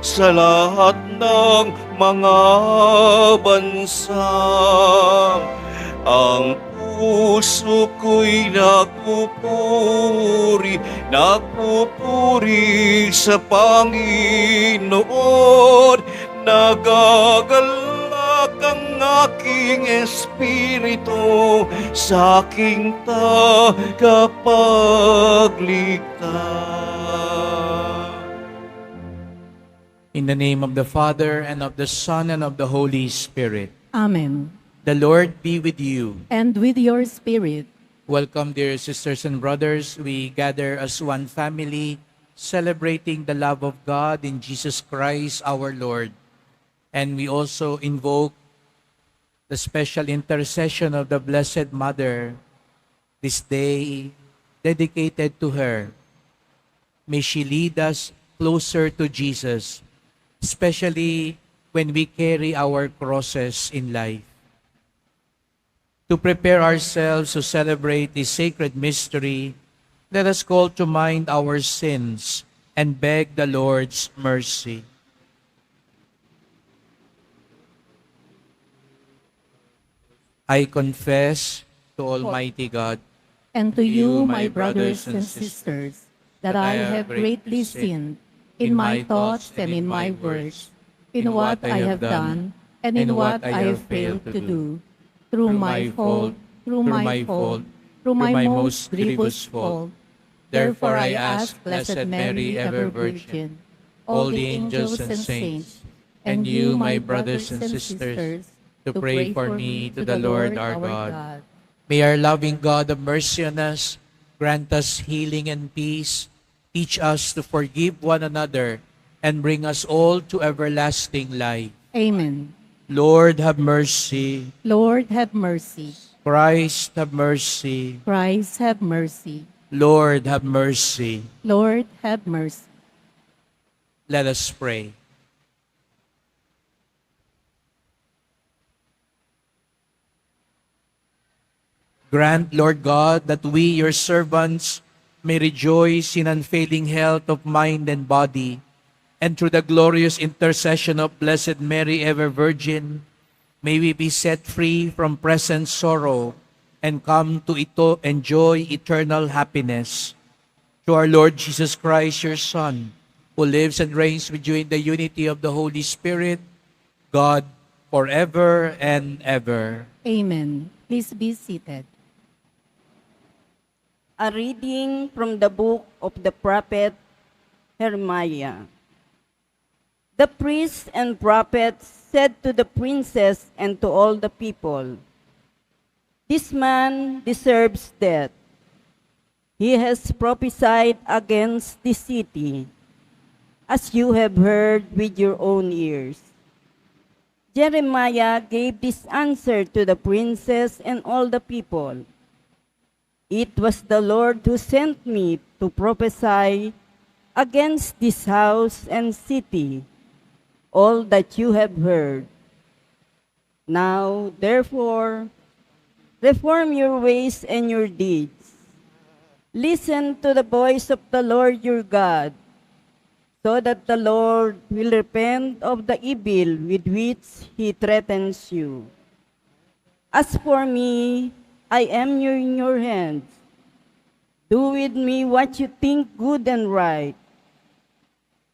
sa lahat ng mga bansa. Ang puso ko'y nagpupuri sa Panginoon. Nagagalak ang aking espiritu sa aking tagapagligtas. In the name of the Father, and of the Son, and of the Holy Spirit. Amen. The Lord be with you. And with your spirit. Welcome, dear sisters and brothers. We gather as one family, celebrating the love of God in Jesus Christ our Lord. And we also invoke the special intercession of the Blessed Mother, this day dedicated to her. May she lead us closer to Jesus, especially when we carry our crosses in life. To prepare ourselves to celebrate this sacred mystery, let us call to mind our sins and beg the Lord's mercy. I confess to Almighty God And to you, my brothers and sisters, that I have greatly sinned in my thoughts and in my words, in what I have done and in what I have failed to do, through my fault, through my most grievous fault. Therefore I ask Blessed Mary, ever Virgin, all the angels and saints, and you, my brothers and sisters, to pray for me to the Lord our God. May our loving God of mercy on us grant us healing and peace, teach us to forgive one another, and bring us all to everlasting life. Amen. Lord, have mercy. Lord, have mercy. Christ, have mercy. Christ, have mercy. Lord, have mercy. Lord, have mercy. Let us pray. Grant, Lord God, that we, your servants, may rejoice in unfailing health of mind and body, and through the glorious intercession of Blessed Mary, ever Virgin, may we be set free from present sorrow and come to enjoy eternal happiness. Through our Lord Jesus Christ, your Son, who lives and reigns with you in the unity of the Holy Spirit, God, forever and ever. Amen. Please be seated. A reading from the book of the prophet Jeremiah. The priests and prophets said to the princess and to all the people, "This man deserves death. He has prophesied against the city, as you have heard with your own ears." Jeremiah gave this answer to the princess and all the people. "It was the Lord who sent me to prophesy against this house and city, all that you have heard. Now, therefore, reform your ways and your deeds. Listen to the voice of the Lord your God, so that the Lord will repent of the evil with which he threatens you. As for me, I am in your hands. Do with me what you think good and right.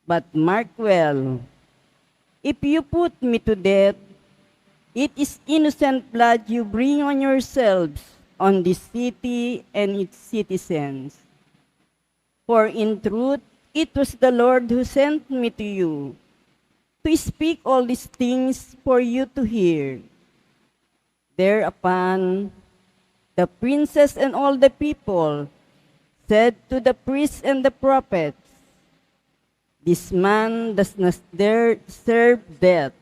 But mark well, if you put me to death, it is innocent blood you bring on yourselves, on this city and its citizens. For in truth, it was the Lord who sent me to you, to speak all these things for you to hear." Thereupon, the princess and all the people said to the priests and the prophets, "This man does not deserve death.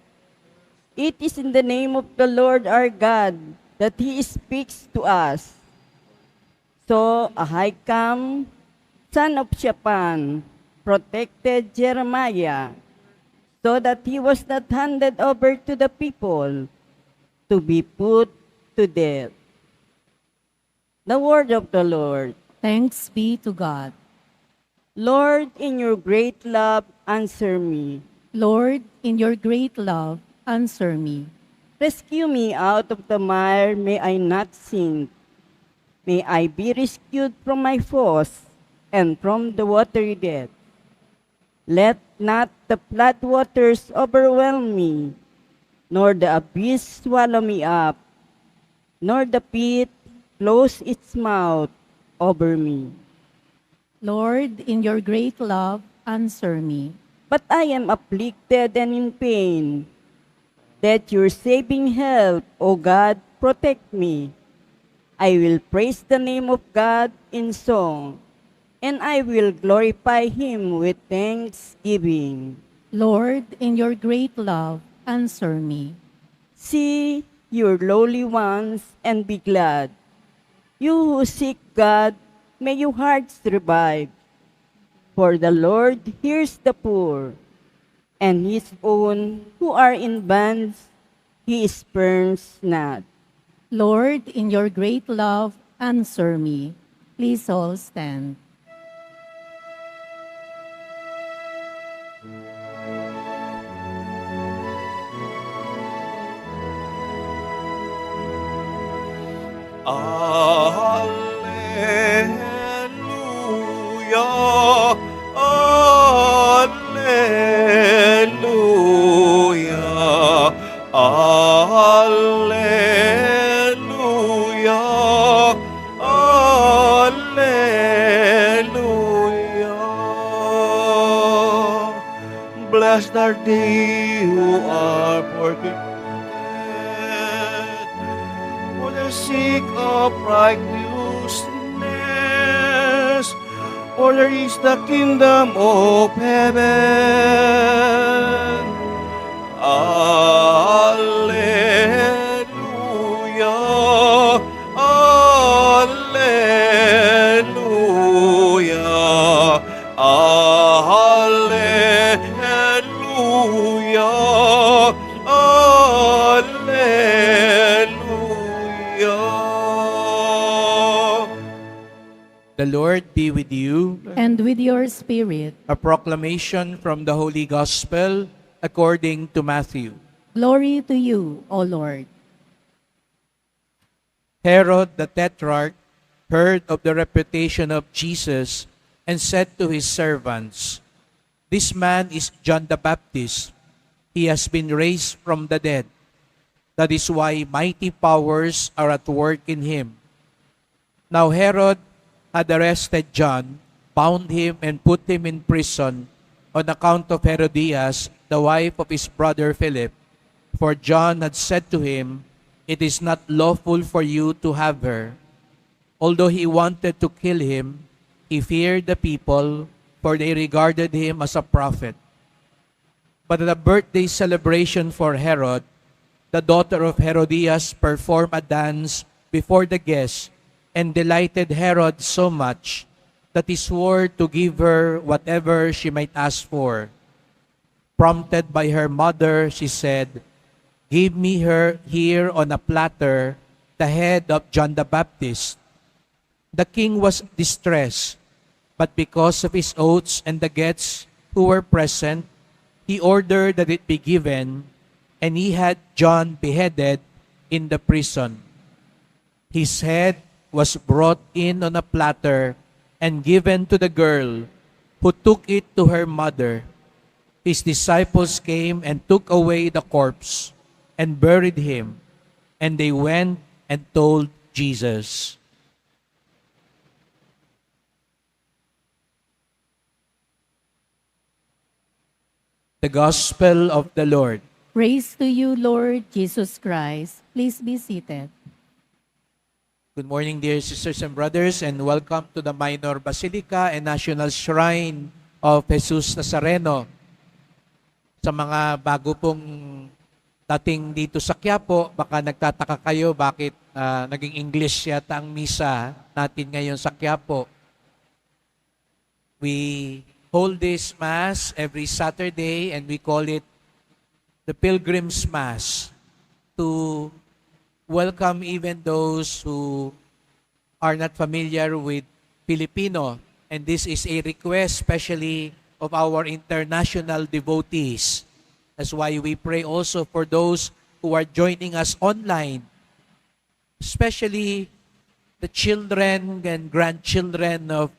It is in the name of the Lord our God that he speaks to us." So Ahikam, son of Shaphan, protected Jeremiah, so that he was not handed over to the people to be put to death. The word of the Lord. Thanks be to God. Lord, in your great love, answer me. Lord, in your great love, answer me. Rescue me out of the mire, may I not sink. May I be rescued from my foes and from the watery depth. Let not the flood waters overwhelm me, nor the abyss swallow me up, nor the pit close its mouth over me. Lord, in your great love, answer me. But I am afflicted and in pain. Let your saving help, O God, protect me. I will praise the name of God in song, and I will glorify him with thanksgiving. Lord, in your great love, answer me. See your lowly ones and be glad. You who seek God, may your hearts revive. For the Lord hears the poor, and his own who are in bands, he spurns not. Lord, in your great love, answer me. Please all stand. Alleluia, alleluia, alleluia, alleluia. Blessed are they who are persecuted for the sake of righteousness, for there is the kingdom of heaven. Alleluia, alleluia, alleluia, alleluia. The Lord be with you. And with your spirit, A proclamation from the Holy Gospel according to Matthew. glory to you, O Lord. Herod the Tetrarch heard of the reputation of Jesus and said to his servants, "This man is John the Baptist. He has been raised from the dead. That is why mighty powers are at work in him." Now Herod had arrested John, bound him, and put him in prison on account of Herodias, the wife of his brother Philip. For John had said to him, "It is not lawful for you to have her." Although he wanted to kill him, he feared the people, for they regarded him as a prophet. But at the birthday celebration for Herod, the daughter of Herodias performed a dance before the guests and delighted Herod so much that he swore to give her whatever she might ask for. Prompted by her mother, she said, "Give me her here on a platter, the head of John the Baptist." The king was distressed, but because of his oaths and the guests who were present, he ordered that it be given, and he had John beheaded in the prison. His head was brought in on a platter and given to the girl, who took it to her mother. His disciples came and took away the corpse and buried him, and they went and told Jesus. The Gospel of the Lord. Praise to you, Lord Jesus Christ. Please be seated. Good morning, dear sisters and brothers, and welcome to the Minor Basilica and National Shrine of Jesus Nazareno. Sa mga bago pong dating dito sa Quiapo, baka nagtataka kayo bakit naging English yata ang misa natin ngayon sa Quiapo. We hold this Mass every Saturday and we call it the Pilgrim's Mass to welcome even those who are not familiar with Filipino. And this is a request especially of our international devotees. That's why we pray also for those who are joining us online, especially the children and grandchildren of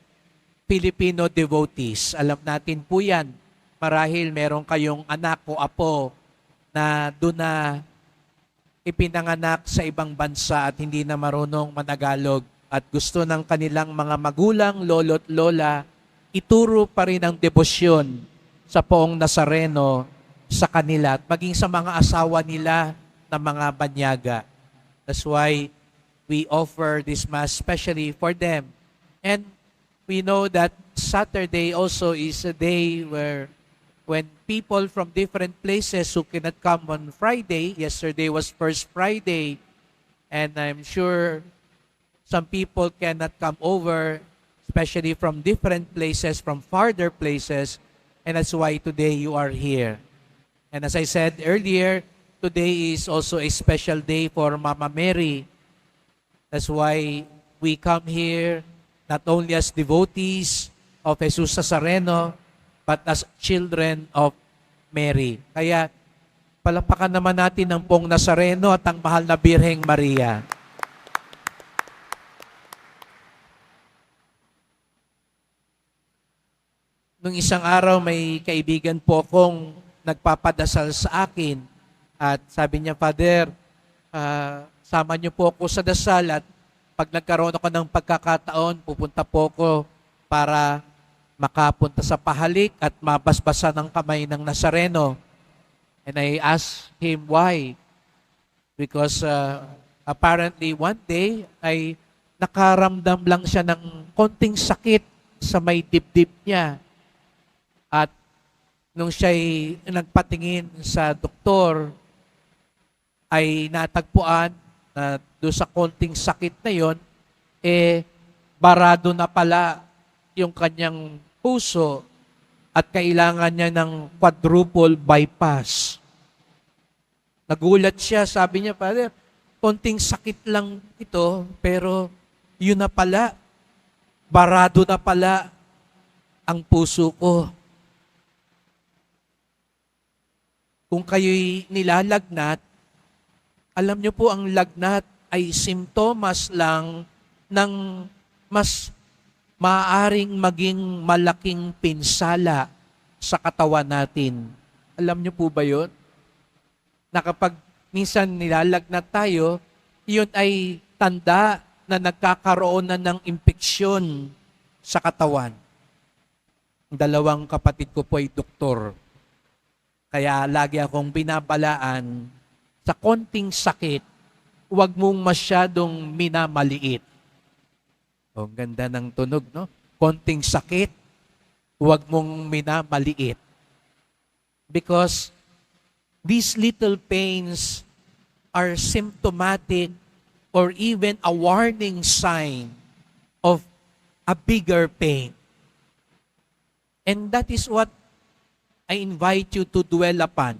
Filipino devotees. Alam natin po yan, marahil meron kayong anak o apo na doon na ipinanganak sa ibang bansa at hindi na marunong managalog at gusto ng kanilang mga magulang, lolo't lola, ituro pa rin ang debosyon sa poong Nazareno sa kanila at maging sa mga asawa nila na mga banyaga. That's why we offer this Mass especially for them. And we know that Saturday also is a day when people from different places who cannot come on Friday, yesterday was First Friday, and I'm sure some people cannot come over, especially from different places, from farther places, and that's why today you are here. And as I said earlier, today is also a special day for Mama Mary. That's why we come here not only as devotees of Jesus Nazareno, but as children of Mary. Kaya palapakan naman natin ang pong Nazareno at ang mahal na Birheng Maria. Nung isang araw, may kaibigan po akong nagpapadasal sa akin at sabi niya, Father, sama niyo po ako sa dasal at pag nagkaroon ako ng pagkakataon, pupunta po ako para makapunta sa pahalik at mabasbasa ng kamay ng Nazareno. And I asked him why. Because apparently one day ay nakaramdam lang siya ng konting sakit sa may dibdib niya. At nung siya'y nagpatingin sa doktor, ay natagpuan na doon sa konting sakit na yon, barado na pala yung kanyang puso at kailangan niya ng quadruple bypass. Nagulat siya, sabi niya, Father, konting sakit lang ito, pero yun na pala, barado na pala ang puso ko. Kung kayo'y nilalagnat, alam niyo po ang lagnat ay simptomas lang ng mas maaaring maging malaking pinsala sa katawan natin. Alam niyo po ba yun? Na kapag minsan nilalagnat tayo, yun ay tanda na nagkakaroon na ng impeksyon sa katawan. Dalawang kapatid ko po ay doktor. Kaya lagi akong binabalaan, sa konting sakit, huwag mong masyadong minamaliit. O, ganda ng tunog, no? Konting sakit, huwag mong minamaliit. Because these little pains are symptomatic or even a warning sign of a bigger pain. And that is what I invite you to dwell upon.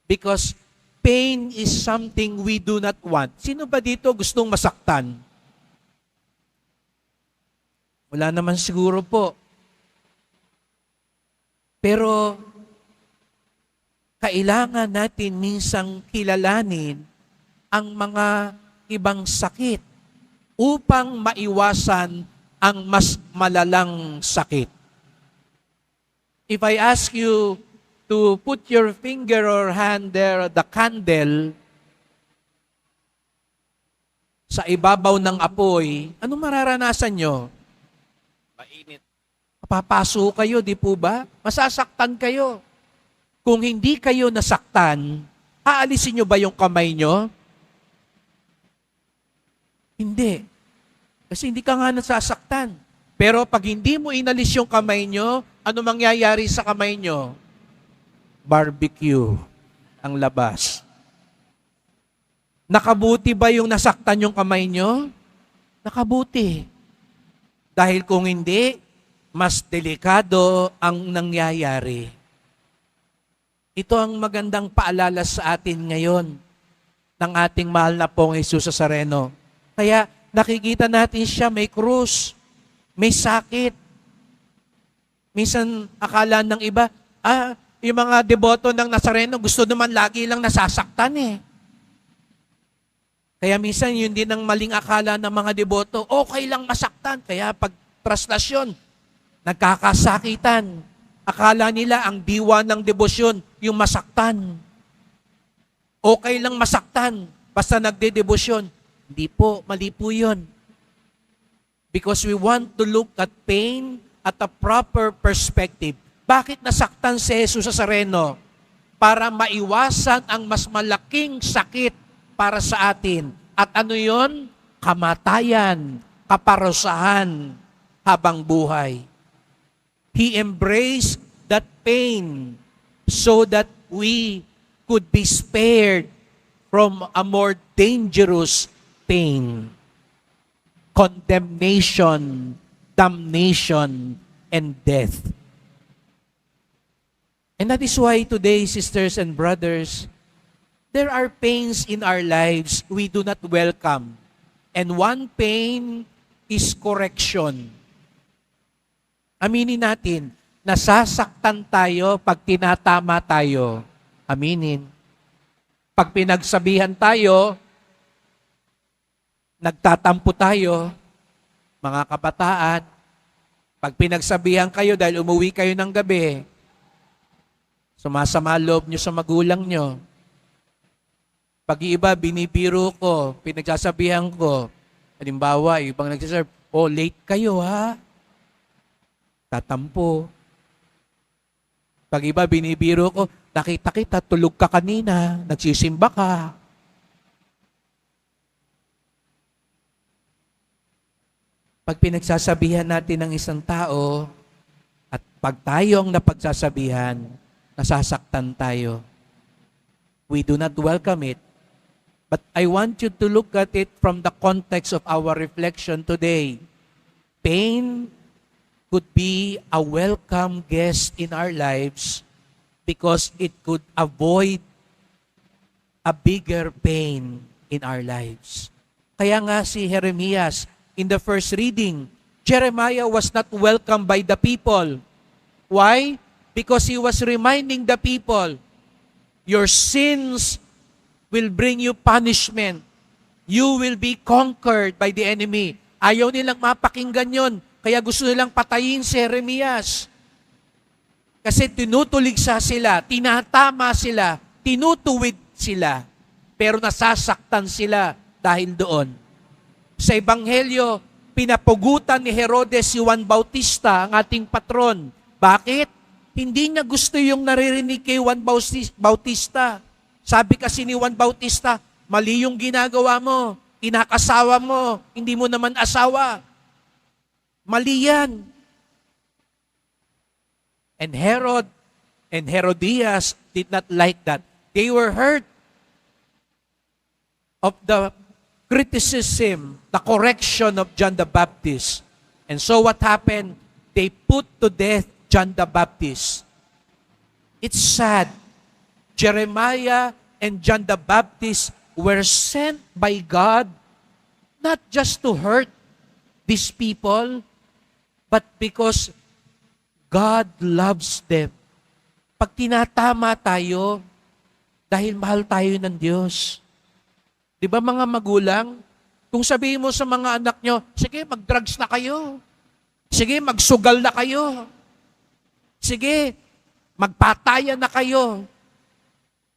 Because pain is something we do not want. Sino ba dito gustong masaktan? Wala naman siguro po. Pero kailangan natin minsang kilalanin ang mga ibang sakit upang maiwasan ang mas malalang sakit. If I ask you to put your finger or hand there, the candle, sa ibabaw ng apoy, anong mararanasan nyo? Mainit. Papaso kayo, di po ba? Masasaktan kayo. Kung hindi kayo nasaktan, aalisin nyo ba yung kamay nyo? Hindi. Kasi hindi ka nga nasasaktan. Pero pag hindi mo inalis yung kamay nyo, ano mangyayari sa kamay nyo? Barbecue ang labas. Nakabuti ba yung nasaktan yung kamay nyo? Nakabuti. Dahil kung hindi, mas delikado ang nangyayari. Ito ang magandang paalala sa atin ngayon ng ating mahal na pong Jesus Nazareno. Kaya nakikita natin siya may krus, may sakit. Minsan, akala ng iba, yung mga deboto ng Nazareno, gusto naman lagi lang nasasaktan eh. Kaya minsan, yun din ang maling akala ng mga deboto, okay lang masaktan. Kaya pag traslasyon, nagkakasakitan. Akala nila ang diwa ng debosyon, yung masaktan. Okay lang masaktan, basta nagdedebosyon. Hindi po, mali po yun. Because we want to look at pain at a proper perspective. Bakit nasaktan si Jesus sa Nazareno? Para maiwasan ang mas malaking sakit para sa atin. At ano yon? Kamatayan, kaparusahan habang buhay. He embraced that pain so that we could be spared from a more dangerous pain. Condemnation, damnation, and death. And that is why today, sisters and brothers, there are pains in our lives we do not welcome. And one pain is correction. Aminin natin, nasasaktan tayo pag tinatama tayo. Aminin. Pag pinagsabihan tayo, nagtatampo tayo, mga kabataan, pag pinagsabihan kayo dahil umuwi kayo ng gabi, sumasama loob nyo sa magulang nyo. Pag iba, binibiro ko, pinagsasabihan ko, halimbawa, ibang nagsasabi, late kayo ha? Tatampo. Pag iba, binibiro ko, nakita kita, tulog ka kanina, nagsisimba ka. Pag pinagsasabihan natin ng isang tao, at pag tayo ang napagsasabihan, nasasaktan tayo. We do not welcome it. But I want you to look at it from the context of our reflection today. Pain could be a welcome guest in our lives because it could avoid a bigger pain in our lives. Kaya nga si Jeremias, in the first reading, Jeremiah was not welcomed by the people. Why? Because he was reminding the people, your sins will bring you punishment. You will be conquered by the enemy. Ayaw nilang mapakinggan yon, kaya gusto nilang patayin si Jeremias. Kasi tinutuligsa sila, tinatama sila, tinutuwid sila, pero nasasaktan sila dahil doon. Sa Ebanghelyo, pinapugutan ni Herodes si Juan Bautista, ang ating patron. Bakit? Hindi niya gusto yung naririnig kay Juan Bautista. Sabi kasi ni Juan Bautista, mali yung ginagawa mo, inakasawa mo, hindi mo naman asawa. Mali yan. And Herod and Herodias did not like that. They were hurt of the criticism, the correction of John the Baptist. And so what happened? They put to death John the Baptist. It's sad. Jeremiah and John the Baptist were sent by God not just to hurt these people, but because God loves them. Pag tinatama tayo, dahil mahal tayo ng Diyos. Di ba mga magulang, kung sabihin mo sa mga anak nyo, sige, mag-drugs na kayo. Sige, magsugal na kayo. Sige, magpatayan na kayo.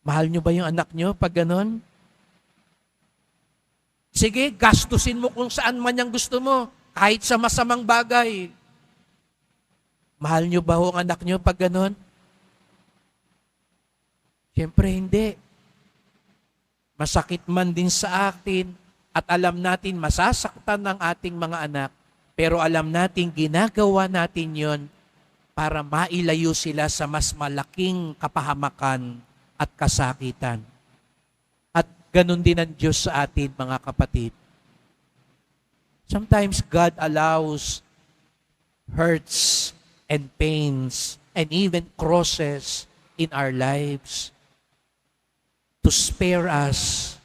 Mahal nyo ba yung anak nyo pag ganon? Sige, gastusin mo kung saan man yung gusto mo, kahit sa masamang bagay. Mahal nyo ba ang anak nyo pag ganon? Siyempre hindi. Masakit man din sa atin at alam natin masasaktan ng ating mga anak, pero alam natin ginagawa natin yon para mailayo sila sa mas malaking kapahamakan at kasakitan. At ganun din ang Diyos sa atin, mga kapatid. Sometimes God allows hurts and pains and even crosses in our lives to spare us,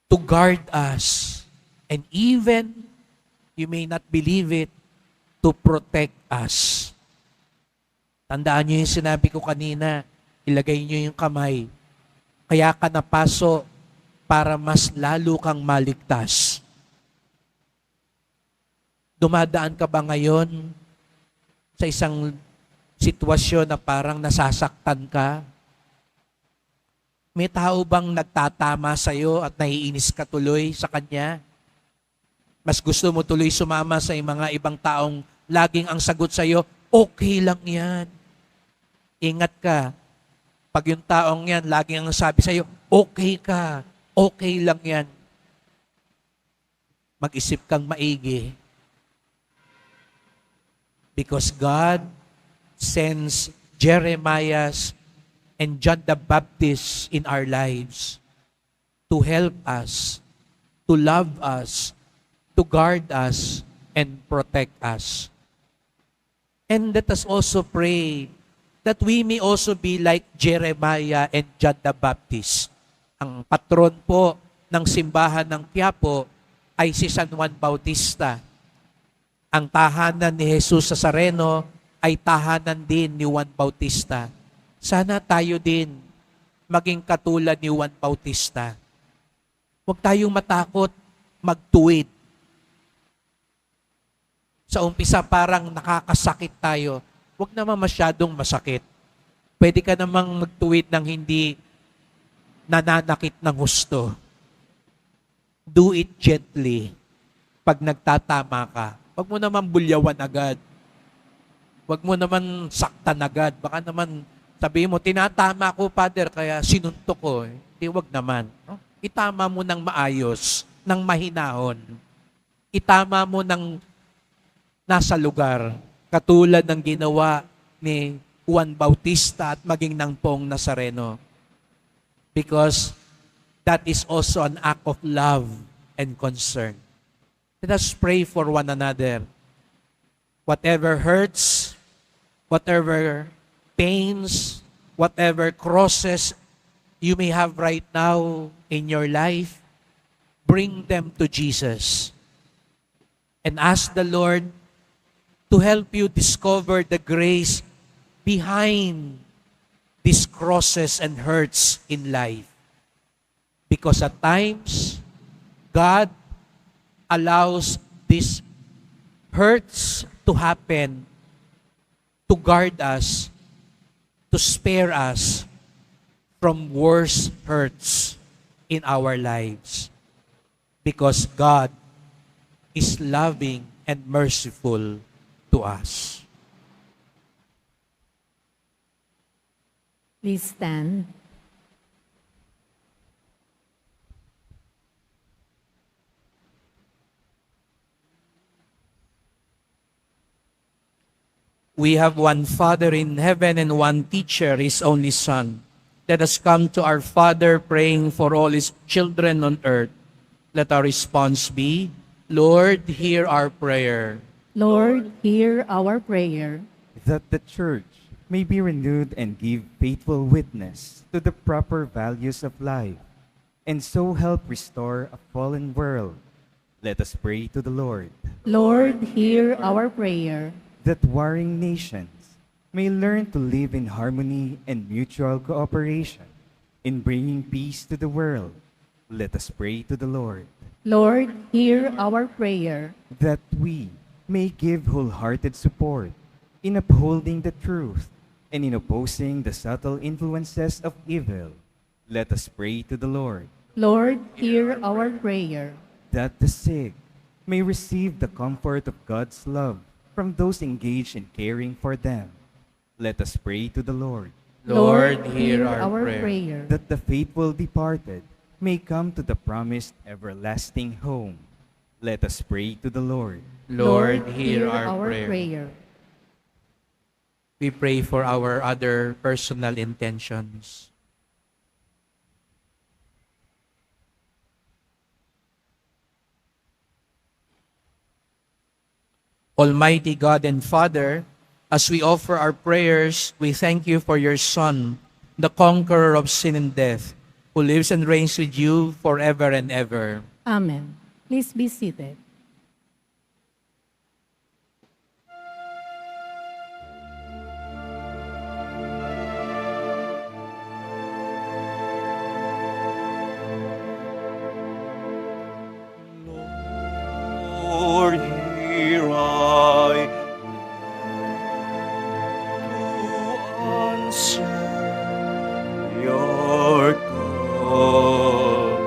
to guard us, and even, you may not believe it, to protect us. Tandaan niyo yung sinabi ko kanina, ilagay niyo yung kamay. Kaya ka napaso para mas lalo kang maligtas. Dumadaan ka ba ngayon sa isang sitwasyon na parang nasasaktan ka? May tao bang nagtatama sa'yo at naiinis ka tuloy sa kanya? Mas gusto mo tuloy sumama sa mga ibang taong laging ang sagot sa'yo, okay lang yan. Ingat ka. Pag yung taong yan, laging ang sabi sa'yo, okay ka, okay lang yan. Mag-isip kang maigi. Because God sends Jeremiah and John the Baptist in our lives to help us, to love us, to guard us, and protect us. And let us also pray that we may also be like Jeremiah and John the Baptist. Ang patron po ng simbahan ng Quiapo ay si San Juan Bautista. Ang tahanan ni Jesus Nazareno ay tahanan din ni Juan Bautista. Sana tayo din maging katulad ni Juan Bautista. Huwag tayong matakot magtuwid. Sa umpisa parang nakakasakit tayo. Huwag naman masyadong masakit. Pwede ka namang magtuwid ng hindi nananakit ng husto. Do it gently pag nagtatama ka. Huwag mo naman bulyawan agad. Huwag mo naman saktan agad. Baka naman sabihin mo, tinatama ko, Father, kaya sinuntok ko. Hindi, huwag naman. No? Itama mo ng maayos, ng mahinahon. Itama mo ng nasa lugar. Katulad ng ginawa ni Juan Bautista at maging ng Pong Nazareno. Because that is also an act of love and concern. Let us pray for one another. Whatever hurts, whatever pains, whatever crosses you may have right now in your life, bring them to Jesus. And ask the Lord to help you discover the grace behind these crosses and hurts in life. Because at times, God allows these hurts to happen to guard us, to spare us from worse hurts in our lives. Because God is loving and merciful to us. Please stand. We have one Father in heaven and one teacher, His only Son. Let us come to our Father praying for all His children on earth. Let our response be, Lord, hear our prayer. Lord, hear our prayer. That the Church may be renewed and give faithful witness to the proper values of life, and so help restore a fallen world. Let us pray to the Lord. Lord, hear our prayer. That warring nations may learn to live in harmony and mutual cooperation in bringing peace to the world. Let us pray to the Lord. Lord, hear our prayer. That we may give wholehearted support in upholding the truth and in opposing the subtle influences of evil. Let us pray to the Lord. Lord, hear our prayer. That the sick may receive the comfort of God's love from those engaged in caring for them. Let us pray to the Lord. Lord, hear our prayer. That the faithful departed may come to the promised everlasting home. Let us pray to the Lord. Lord, hear our prayer. prayer. We pray for our other personal intentions. Almighty God and Father, as we offer our prayers, we thank you for your Son, the conqueror of sin and death, who lives and reigns with you forever and ever. Amen. Please be seated. answer your call.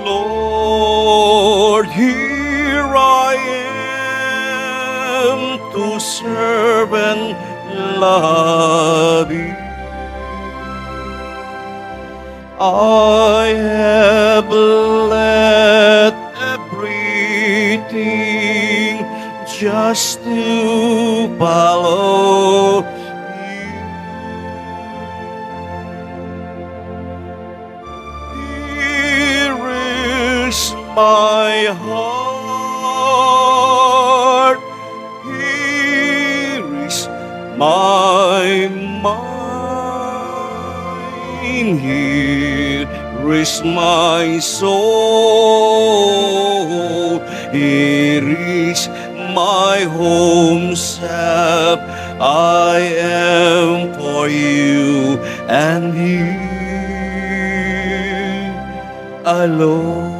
Lord, here I am to serve and love you. I have left everything just to follow you. Here is my heart. Here is my mind. Here is my soul. Here is my home self. I am for you, and here alone.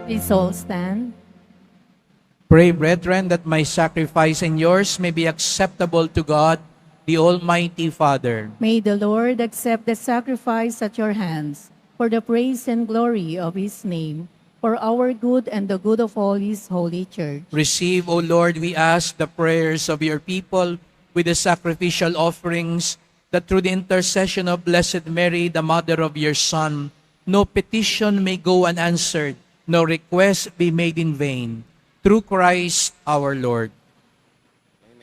Please all stand. Pray, brethren, that my sacrifice and yours may be acceptable to God, the Almighty Father. May the Lord accept the sacrifice at your hands for the praise and glory of his name, for our good and the good of all his holy church. Receive, O Lord, we ask, the prayers of your people with the sacrificial offerings, that through the intercession of Blessed Mary, the mother of your Son, no petition may go unanswered, no request be made in vain. Through Christ our Lord.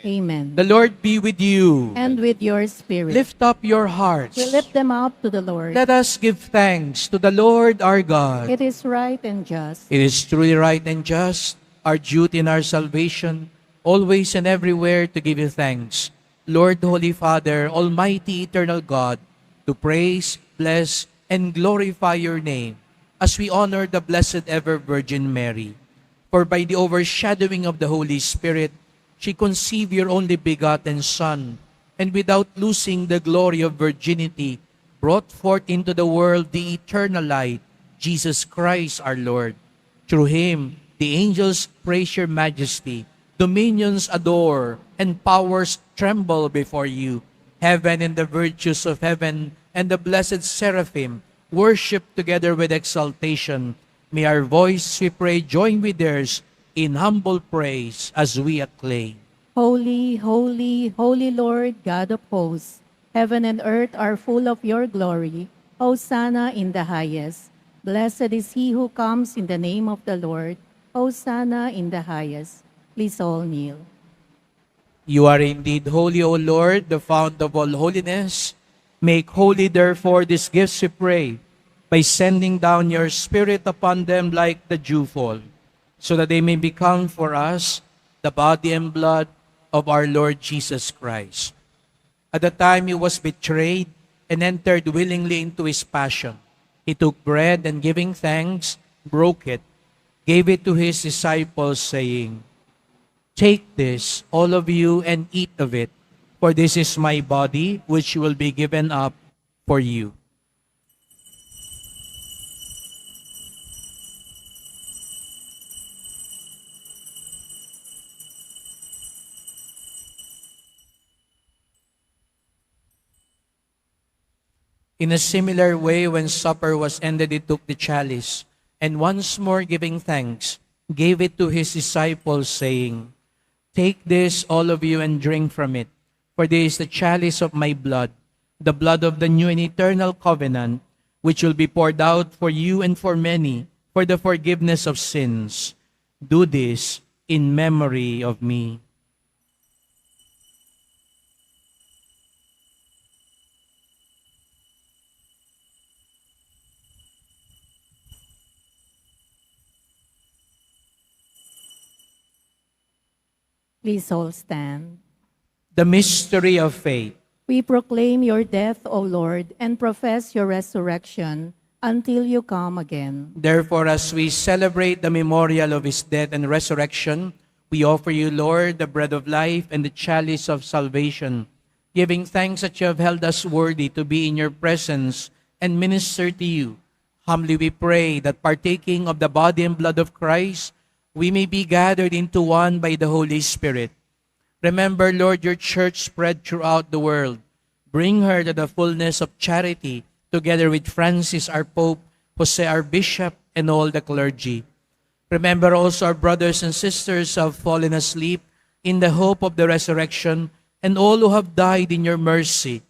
Amen. The Lord be with you. And with your spirit. Lift up your hearts. We lift them up to the Lord. Let us give thanks to the Lord our God. It is right and just. It is truly right and just, our duty and our salvation, always and everywhere to give you thanks, Lord, Holy Father, Almighty, Eternal God, to praise, bless, and glorify your name as we honor the Blessed Ever Virgin Mary. For by the overshadowing of the Holy Spirit, she conceived your only begotten Son, and without losing the glory of virginity, brought forth into the world the eternal light, Jesus Christ our Lord. Through him, the angels praise your majesty, dominions adore, and powers tremble before you. Heaven and the virtues of heaven and the blessed seraphim worship together with exaltation. May our voice, we pray, join with theirs in humble praise as we acclaim. Holy, holy, holy Lord, God of hosts, heaven and earth are full of your glory. Hosanna in the highest. Blessed is he who comes in the name of the Lord. Hosanna in the highest. Please all kneel. You are indeed holy, O Lord, the fount of all holiness. Make holy, therefore, these gifts, we pray, by sending down your Spirit upon them like the dewfall, so that they may become for us the body and blood of our Lord Jesus Christ. At the time he was betrayed and entered willingly into his passion, he took bread and giving thanks, broke it, gave it to his disciples, saying, "Take this, all of you, and eat of it, for this is my body, which will be given up for you." In a similar way, when supper was ended, he took the chalice, and once more giving thanks, gave it to his disciples, saying, "Take this, all of you, and drink from it, for this is the chalice of my blood, the blood of the new and eternal covenant, which will be poured out for you and for many, for the forgiveness of sins. Do this in memory of me." Please all stand. The mystery of faith. We proclaim your death, O Lord, and profess your resurrection until you come again. Therefore, as we celebrate the memorial of his death and resurrection, we offer you, Lord, the bread of life and the chalice of salvation, giving thanks that you have held us worthy to be in your presence and minister to you. Humbly we pray that partaking of the body and blood of Christ, we may be gathered into one by the Holy Spirit. Remember, Lord, your church spread throughout the world. Bring her to the fullness of charity, together with Francis, our Pope, Jose, our Bishop, and all the clergy. Remember also our brothers and sisters who have fallen asleep in the hope of the resurrection, and all who have died in your mercy.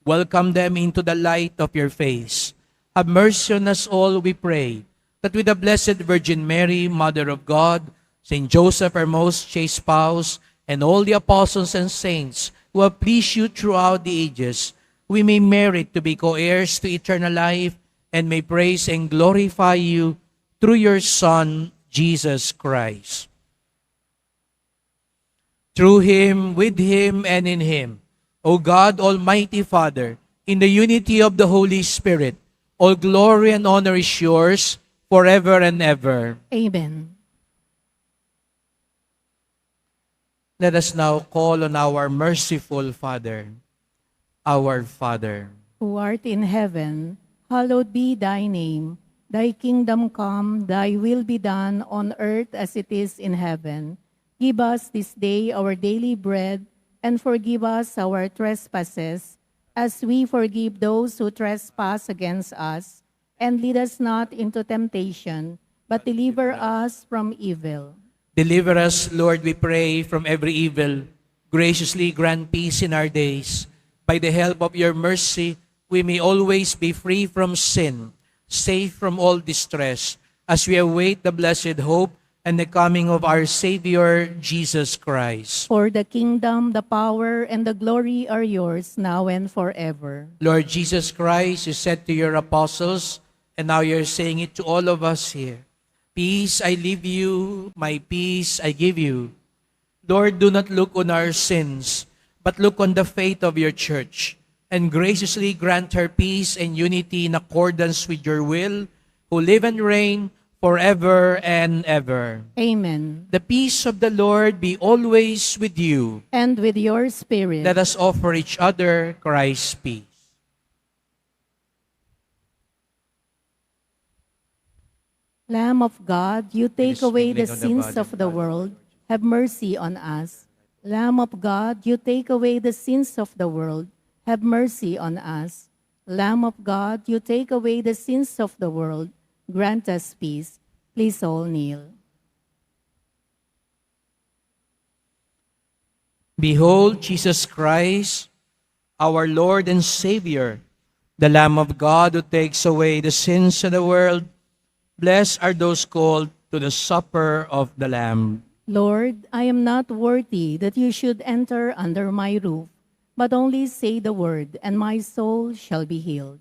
Welcome them into the light of your face. Have mercy on us all, we pray, that with the Blessed Virgin Mary, Mother of God, Saint Joseph, our most chaste spouse, and all the apostles and saints who have pleased you throughout the ages, we may merit to be co-heirs to eternal life and may praise and glorify you through your Son, Jesus Christ. Through him, with him, and in him, O God, Almighty Father, in the unity of the Holy Spirit, all glory and honor is yours forever and ever. Amen. Let us now call on our merciful Father. Our Father, Who art in heaven, hallowed be thy name. Thy kingdom come, thy will be done on earth as it is in heaven. Give us this day our daily bread, and forgive us our trespasses, as we forgive those who trespass against us. And lead us not into temptation, but deliver us from evil. deliver us, Lord, we pray, from every evil. Graciously grant peace in our days. By the help of your mercy, we may always be free from sin, safe from all distress, as we await the blessed hope and the coming of our Savior, Jesus Christ. For the kingdom, the power, and the glory are yours, now and forever. Lord Jesus Christ, you said to your apostles, and now you're saying it to all of us here, peace I leave you, my peace I give you. Lord, do not look on our sins, but look on the faith of your church, and graciously grant her peace and unity in accordance with your will, who live and reign forever and ever. Amen. The peace of the Lord be always with you. And with your spirit. Let us offer each other Christ's peace. Lamb of God, you take It is away the sprinkling on the sins body of and the blood. world. Have mercy on us. Lamb of God, you take away the sins of the world. Have mercy on us. Lamb of God, you take away the sins of the world. Grant us peace. Please all kneel. Behold Jesus Christ, our Lord and Savior, the Lamb of God who takes away the sins of the world. Blessed are those called to the supper of the Lamb. Lord, I am not worthy that you should enter under my roof, but only say the word, and my soul shall be healed.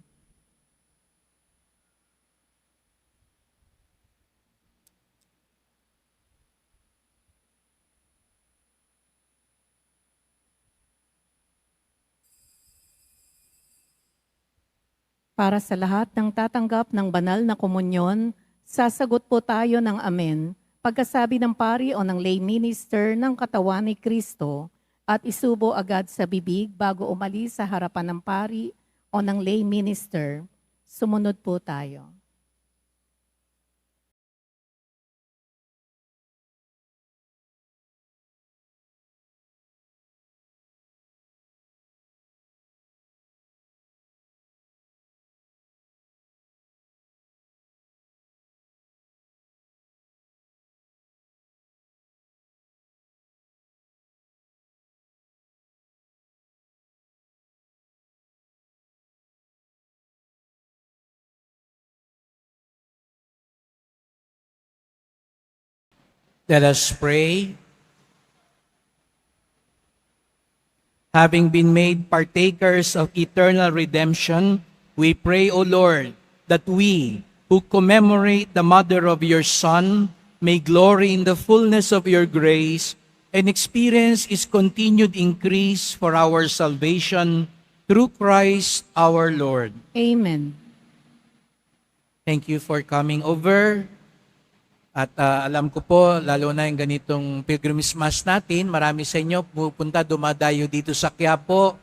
Para sa lahat ng tatanggap ng banal na komunyon, sasagot po tayo ng amen pagkasabi ng pari o ng lay minister ng katawan ni Kristo at isubo agad sa bibig bago umalis sa harapan ng pari o ng lay minister. Sumunod po tayo. Let us pray. Having been made partakers of eternal redemption, we pray, O Lord, that we, who commemorate the mother of your Son, may glory in the fullness of your grace and experience its continued increase for our salvation through Christ our Lord. Amen. Thank you for coming over. At alam ko po, lalo na yung ganitong Pilgrimage Mass natin, marami sa inyo pupunta, dumadayo dito sa Quiapo,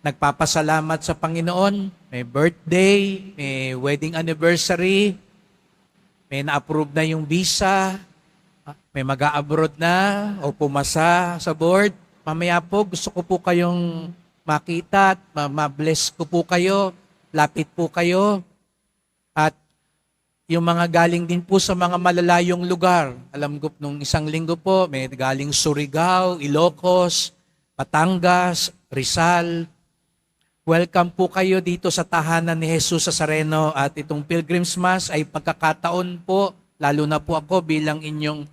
nagpapasalamat sa Panginoon, may birthday, may wedding anniversary, may na-approve na yung visa, may mag-a-abroad na o pumasa sa board, mamaya po gusto ko po kayong makita at ma-bless ko po kayo. Lapit po kayo. At yung mga galing din po sa mga malalayong lugar. Alam ko, nung isang linggo po, may galing Surigao, Ilocos, Batangas, Rizal. Welcome po kayo dito sa tahanan ni Jesus Nazareno at itong Pilgrim's Mass ay pagkakataon po, lalo na po ako bilang inyong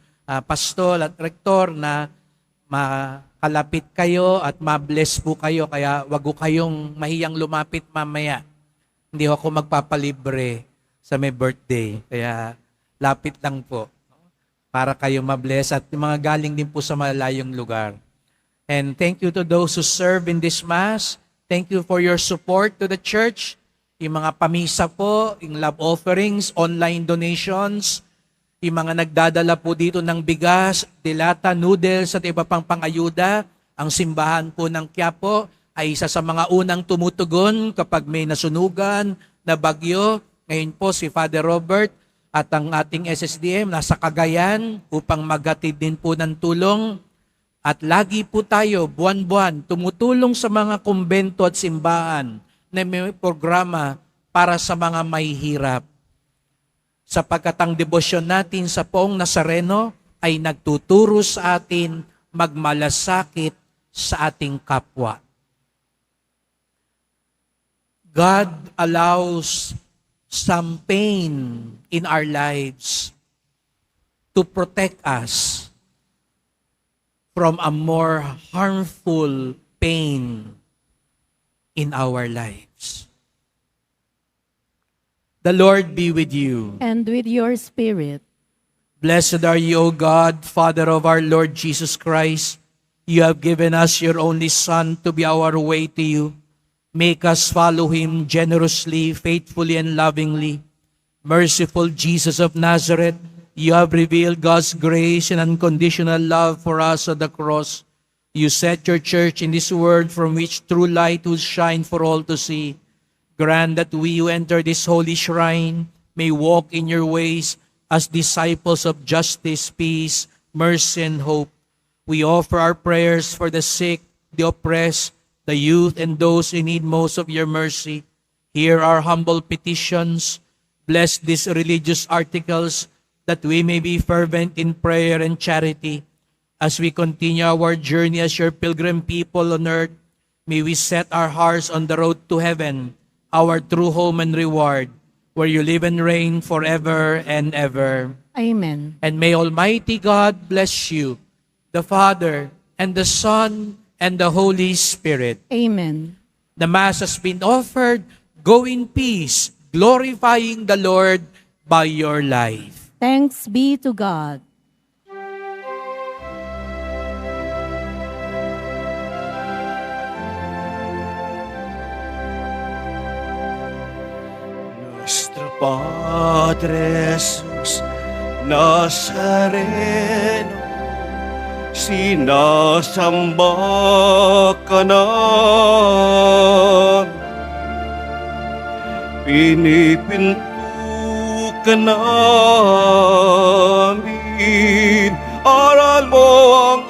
pastol at rektor na makalapit kayo at ma-bless po kayo. Kaya wag ko kayong mahiyang lumapit mamaya. Hindi ako magpapalibre sa may birthday. Kaya lapit lang po para kayo ma-bless at yung mga galing din po sa malalayong lugar. And thank you to those who serve in this Mass. Thank you for your support to the church. Yung mga pamisa po, yung love offerings, online donations, yung mga nagdadala po dito ng bigas, dilata, noodles at iba pang pangayuda. Ang simbahan po ng Quiapo ay isa sa mga unang tumutugon kapag may nasunugan na bagyo. Ngayon po si Father Robert at ang ating SSDM nasa Cagayan upang maghatid din po ng tulong. At lagi po tayo, buwan-buwan, tumutulong sa mga kumbento at simbahan na may programa para sa mga mahihirap. Sapagkat ang debosyon natin sa Poong Nazareno ay nagtuturo sa atin magmalasakit sa ating kapwa. God allows some pain in our lives to protect us from a more harmful pain in our lives. The Lord be with you. And with your spirit. Blessed are you, O God, Father of our Lord Jesus Christ. You have given us your only Son to be our way to you. Make us follow him generously, faithfully, and lovingly. Merciful Jesus of Nazareth, you have revealed God's grace and unconditional love for us at the cross. You set your church in this world from which true light will shine for all to see. Grant that we who enter this holy shrine may walk in your ways as disciples of justice, peace, mercy, and hope. We offer our prayers for the sick, the oppressed, the youth, and those who need most of your mercy. Hear our humble petitions. Bless these religious articles that we may be fervent in prayer and charity. As we continue our journey as your pilgrim people on earth, may we set our hearts on the road to heaven, our true home and reward, where you live and reign forever and ever. Amen. And may Almighty God bless you, the Father, and the Son, and the Holy Spirit. Amen. The Mass has been offered. Go in peace, glorifying the Lord by your life. Thanks be to God. Nuestro Padre Jesús Nazareno, sinasamba ka namin, pinipinto ka namin, aral mo ang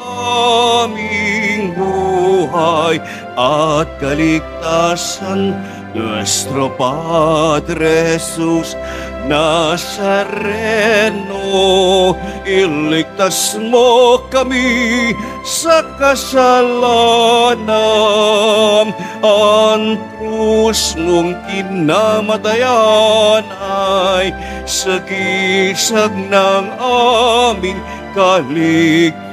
aming buhay at kaligtasan. Nuestro Padre Jesús Nazareno, iligtas mo kami sa kasalanan. Ang krus mong kinamatayan ay sagisag ng aming kaligtasan.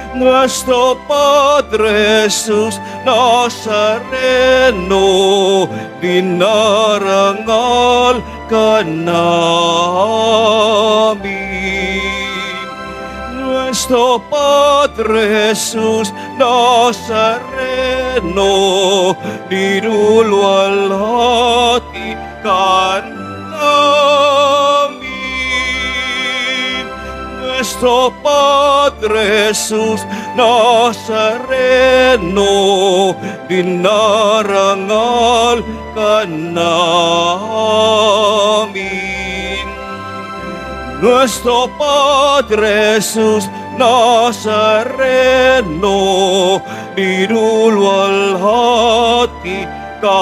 Nuestro Padre Jesús Nazareno, dinarangal ka namin. Nuestro Padre Jesús Nazareno, dinulwalhati ka namin. Nuestro Padre Jesús Nazareno, dinarangal ka namin. Nuestro Padre Jesús Nazareno, dinulwalhati ka